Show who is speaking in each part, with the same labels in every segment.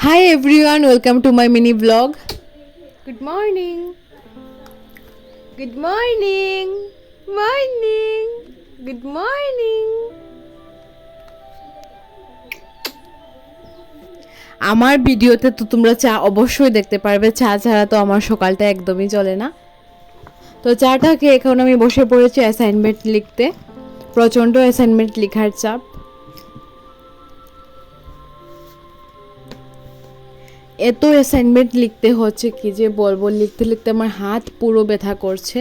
Speaker 1: Hi everyone, welcome to my mini vlog. Good morning. Good morning. Morning. Good morning. আমার ভিডিওতে তো তোমরা চা অবশ্যই দেখতে পারবে, চা ছাড়া তো আমার সকালটা একদমই চলে না। তো চাটা খেয়ে এখন আমি বসে পড়েছি অ্যাসাইনমেন্ট লিখতে। প্রচণ্ড অ্যাসাইনমেন্ট লেখার চাপ। এত অ্যাসাইনমেন্ট লিখতে হচ্ছে কি যে বলবো, লিখতে লিখতে আমার হাত পুরো ব্যথা করছে।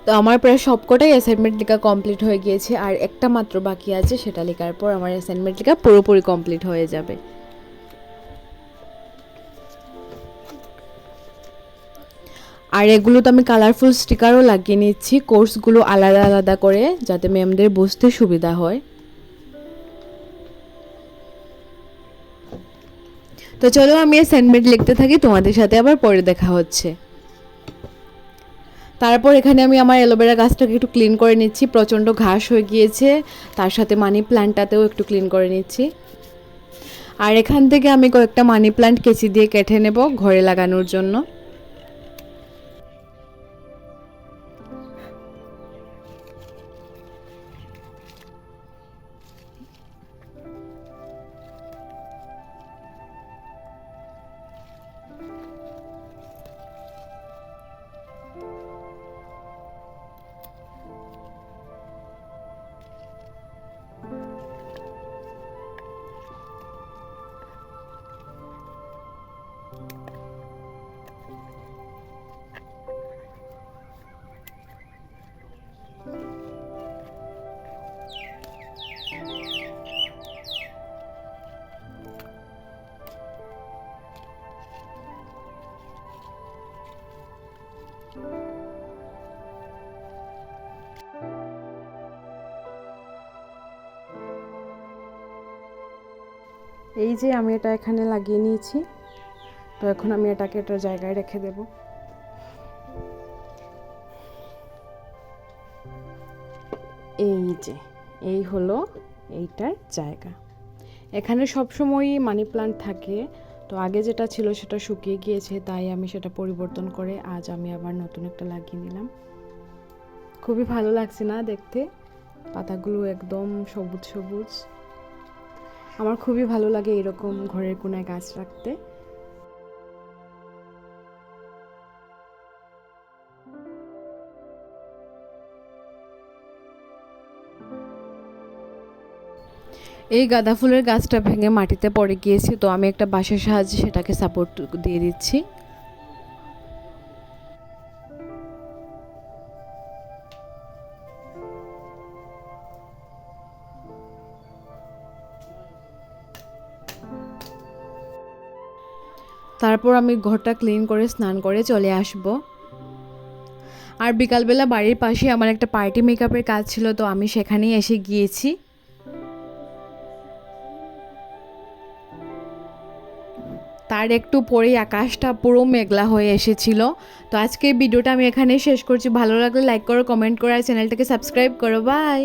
Speaker 1: তো আমার প্রায় সবকটাই অ্যাসাইনমেন্ট লেখা কমপ্লিট হয়ে গিয়েছে, আর একটা মাত্র বাকি আছে, সেটা লেখার পর আমার অ্যাসাইনমেন্ট লেখা পুরোপুরি কমপ্লিট হয়ে যাবে। আর এগুলো তো আমি কালারফুল স্টিকারও লাগিয়ে নিচ্ছি, কোর্সগুলো আলাদা আলাদা করে, যাতে ম্যামদের বুঝতে সুবিধা হয়। তো চলো আমি অ্যাসাইনমেন্ট লিখতে থাকি, তোমাদের সাথে আবার পরে দেখা হচ্ছে। তারপর এখানে আমি আমার অ্যালোভেরা গাছটাকে একটু ক্লিন করে নিচ্ছি, প্রচণ্ড ঘাস হয়ে গিয়েছে। তার সাথে মানি প্ল্যান্টটাতেও একটু ক্লিন করে নিচ্ছি। আর এখান থেকে আমি কয়েকটা মানি প্ল্যান্ট কেচি দিয়ে কেটে নেব ঘরে লাগানোর জন্য। এই যে আমি এটা এখানে লাগিয়ে নিয়েছি, তো এখন আমি এটাকে একটা জায়গায় রেখে দেব। এই যে এই হলো এইটার জায়গা। এখানে সবসময়ই মানি প্ল্যান্ট থাকে, তো আগে যেটা ছিল সেটা শুকিয়ে গিয়েছে, তাই আমি সেটা পরিবর্তন করে আজ আমি আবার নতুন একটা লাগিয়ে নিলাম। খুবই ভালো লাগছে না দেখতে, পাতাগুলো একদম সবুজ সবুজ। আমার খুবই ভালো লাগে এরকম ঘরের কোনায় গাছ রাখতে। এই গাঁদা ফুলের গাছটা ভেঙে মাটিতে পড়ে গিয়েছে, তো আমি একটা বাঁশের সাহায্যে সেটাকে সাপোর্ট দিয়ে দিচ্ছি। তারপর আমি ঘরটা ক্লিন করে স্নান করে চলে আসব। আর বিকালবেলা বাড়ির পাশে আমার একটা পার্টি মেকআপের কাজ ছিল, তো আমি সেখানেই এসে গিয়েছি। তার একটু পরেই আকাশটা পুরো মেঘলা হয়ে এসেছিল। তো আজকে ভিডিওটা আমি এখানেই শেষ করছি। ভালো লাগলে লাইক করো, কমেন্ট করো আর চ্যানেলটাকে সাবস্ক্রাইব করো। বাই।